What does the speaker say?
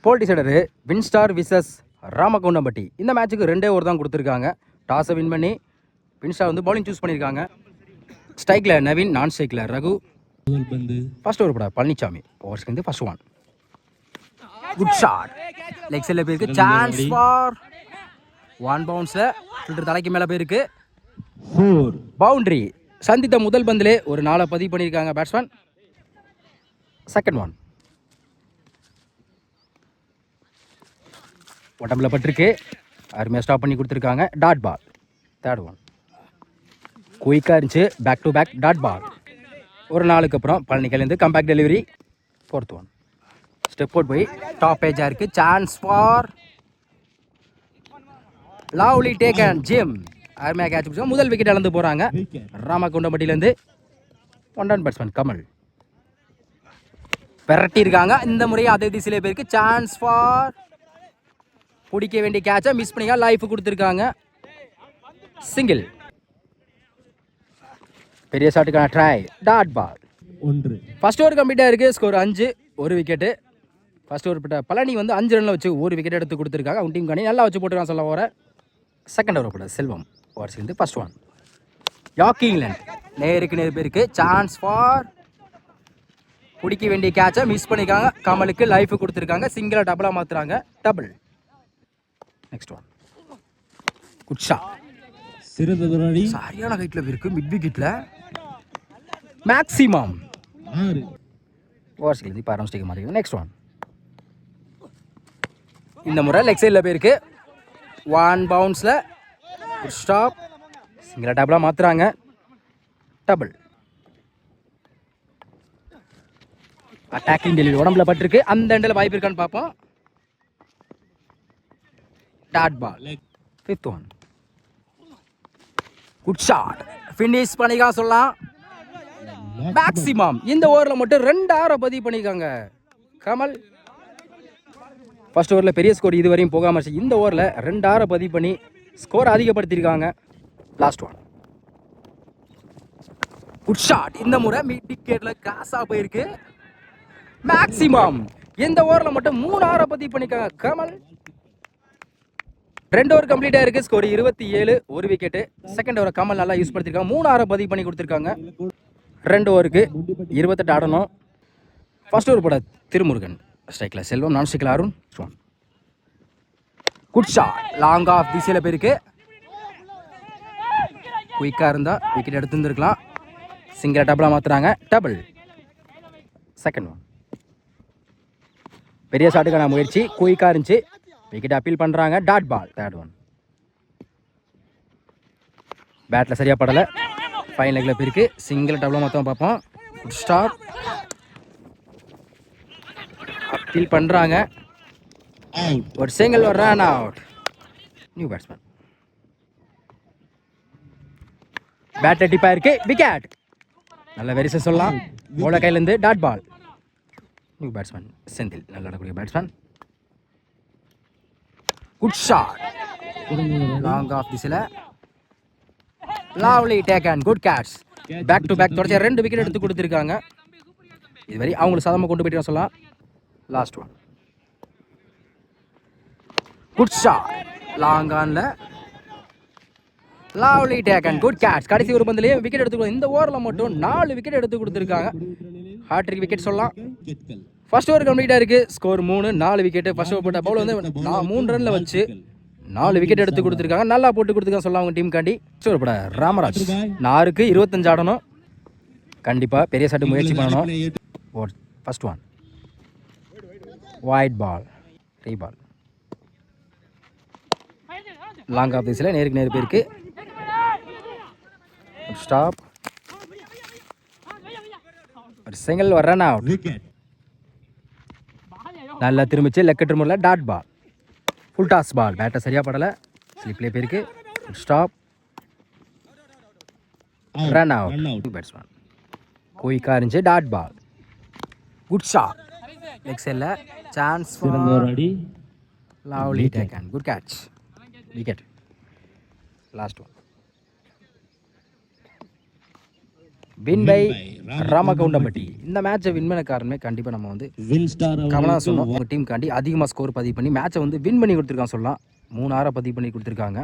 போல் டிசைடரு Winstar versus ராமகவுண்டம்பட்டி. இந்த மேட்ச்சுக்கு 2 over தான் கொடுத்துருக்காங்க. டாஸை வின் பண்ணி வின்ஸ்டார் வந்து பவுலிங் சூஸ் பண்ணியிருக்காங்க. ஸ்ட்ரைக்கில் நவீன், நான் ஸ்ட்ரைக்கில் ரகு. ஃபர்ஸ்ட் ஓவர் பட பழனிசாமி. ஓவர்ஸ்க்கு வந்து first one. Good shot. Leg சைடில் போயிருக்கு. சான்ஸ் ஃபார் 1 பவுன்ஸில் ஃபில்டர் தலைக்கு மேலே போயிருக்கு. பவுண்டரி. சந்தித்த முதல் பந்திலே ஒரு 4 பதிவு பண்ணியிருக்காங்க பேட்ஸ்மேன். Second one. உடம்புல பட்டிருக்கு. அருமையாக ஸ்டாப் பண்ணி கொடுத்துருக்காங்க. Dot ball. Third one. குயிக்காக இருந்துச்சு. Back to back dot ball. ஒரு நாளுக்கு அப்புறம் பழனிக்கலேருந்து compact delivery. Fourth one. Step out போய் டாப் ஏஜாக இருக்குது. சான்ஸ் ஃபார் லவ்லி டேக்கன் ஜிம். அருமையாக கேட்ச் பிடிச்சோம். முதல் விக்கெட் இழந்து போகிறாங்க ராமகுண்டம்பட்டியிலேருந்து. 1 ரன் பேட்ஸ்மேன் கமல். விரட்டியிருக்காங்க. இந்த முறை அதே திசையிலே போயிருக்கு. சான்ஸ் ஃபார் பிடிக்க வேண்டிய கேட்சை மிஸ் பண்ணிங்க. லைஃப் கொடுத்துருக்காங்க. சிங்கிள். பெரிய ஷாட்டுக்கான try. Dot ball. First over கம்ப்ளீட்டாக இருக்குது. ஸ்கோர் 5. 1 விக்கெட்டு. ஃபர்ஸ்ட் ஓவர் போட்ட பழனி வந்து 5 ரனில் வச்சு 1 விக்கெட் எடுத்து கொடுத்துருக்காங்க. அவங்க டீம் காணி நல்லா வச்சு போட்டுருக்காங்க சொல்ல வர. செகண்ட் ஓவர் போட்ட செல்வம். ஓவர்ஸ் வந்து ஃபர்ஸ்ட் ஒன். யார்க் இங்கிலாந்து. நேருக்கு நேர் பேருக்கு. சான்ஸ் ஃபார் பிடிக்க வேண்டிய கேட்சை மிஸ் பண்ணியிருக்காங்க. கமலுக்கு லைஃப் கொடுத்துருக்காங்க. சிங்கிளாக டபுளாக மாற்றுறாங்க. Double. Next one. Good shot. சரியான ஹைட்ல இருக்கு. Mid விக்கெட்ல maximum. ஓவர்ஸ் எழுதி பாரம் ஸ்டிக் மாட்டேங்குது. Next one. இந்த முறை லெக் சைடில் போயிருக்கு. 1 பவுன்ஸில் ஸ்டாப். சிங்கிளாக டபுளாக மாற்றுறாங்க. டபுள். அட்டாக்கிங் டெலிவரி உடம்புல பட்டிருக்கு. அந்த எண்டில் வாய்ப்பு இருக்கான்னு பார்ப்போம். Dot ball. Fifth one. Good shot. Finish பண்ணிக்கா சொல்லலாம். மேக்ஸிமம். இந்த ஓவரில் மட்டும் 2 ஆரை பதிவு பண்ணியிருக்காங்க கமல். ஃபர்ஸ்ட் ஓவரில் பெரிய ஸ்கோர் இதுவரையும் போகாமல் இந்த ஓவரில் 2 ஆரை பதிவு பண்ணி ஸ்கோர் அதிகப்படுத்தியிருக்காங்க. Last one. Good shot. இந்த முறை மிட் விக்கெட்ல கிராஸாக போயிருக்கு. மேக்ஸிமம். இந்த ஓவரில் மட்டும் 3 ஆரை பதிவு பண்ணியிருக்காங்க கமல். 2 ஓவர் கம்ப்ளீட்டாக இருக்குது. Score 27. 1 wicket. Second over Kamal நல்லா யூஸ் படுத்திருக்காங்க. 3 ஆரை பதிவு பண்ணி கொடுத்துருக்காங்க. 2 ஓவருக்கு 28 ஆடணும். ஃபர்ஸ்ட் ஓவர் போட திருமுருகன். ஸ்ட்ரைக்கில் செல்வம், நான் ஸ்ட்ரைக்கில் Arun. Good shot. Long off திசையில் போயிருக்கு. குயிக்காக இருந்தால் விக்கெட் எடுத்துருந்துருக்கலாம். சிங்கிளாக டபுளாக மாற்றுறாங்க. டபுள். Second one. பெரிய ஷாட்டுக்கான முயற்சி. குயிக்காக இருந்துச்சு. விக்கெட் அப்பீல் பண்ணுறாங்க. Dot ball. Third one. பேட்டில் சரியாக படலை. ஃபைன் லெக்கில் போயிருக்கு. சிங்கிள் டபுளாக மொத்தம் பார்ப்போம். Good stop. அப்பீல் பண்ணுறாங்க. ஒரு சிங்கிள், ஒரு run out. New batsman. Bat டிப்பாக இருக்கு. விக்கெட். நல்ல வெரிசை சொல்லலாம். போல கையிலேருந்து dot ball. New batsman Senthil. நல்ல ஆடக்கூடிய batsman. Good shot. Long off திசையில் lovely taken. Good catch. Back to back தொடர்ச்சியாக 2 விக்கெட் எடுத்து கொடுத்துருக்காங்க. இதுவரை அவங்களுக்கு சாதமாக கொண்டு போயிட்டு சொல்லலாம். Last one. Good shot. Long ஆன்ல லவ்லி டேக்கன். Good catch. கடைசி ஒரு பந்திலேயே விக்கெட் எடுத்து இந்த ஓவரில் மட்டும் 4 விக்கெட் எடுத்து கொடுத்துருக்காங்க. ஹாட்ரிக் விக்கெட் சொல்லலாம். ஃபர்ஸ்ட் ஓவர் கம்ப்ளீட்டாக இருக்குது. ஸ்கோர் 3. 4 விக்கெட்டு. ஃபர்ஸ்ட் ஓவர் போட்ட பவுல் வந்து 3 ரனில் வச்சு 4 விக்கெட் எடுத்து கொடுத்துருக்காங்க. நல்லா போட்டு கொடுத்துருக்காங்க சொல்லலாம் அவங்க டீம் காண்டி. ஃபர்ஸ்ட் ஓவர் போட ராமராஜ். 4க்கு 25 ஆடணும். கண்டிப்பாக பெரிய சாட்டு முயற்சி பண்ணணும். First one. Wide ball. ரீ பால். லாங் ஆஃப் திசையில் நேருக்கு நேர் போயிருக்கு. ஸ்டாப். ஒரு சிங்கிள், ஒரு ரன் அவுட். நல்லா திரும்பிச்சு. லெக்கெட் முறையில் dot ball. Full toss ball. பேட்டை சரியாக படலை. ஸ்லிப்லேயே போயிருக்கு. ஸ்டாப். Run out. பேட்ஸ்மேன் குயிக்காக இருந்துச்சு. Dot ball. Good shot. Leg சைடில் chance for lovely taken. Good catch. Wicket. Last one. Win by Ramagoundampatti. இந்த மேட்சை வின் பண்ண காரணமே கண்டிப்பாக நம்ம வந்து கமலா சொன்னோம். உங்கள் டீமுக்காண்டி அதிகமாக ஸ்கோர் பதிவு பண்ணி மேட்சை வந்து வின் பண்ணி கொடுத்துருக்காங்க சொல்லலாம். 3-6 பதிவு பண்ணி கொடுத்துருக்காங்க.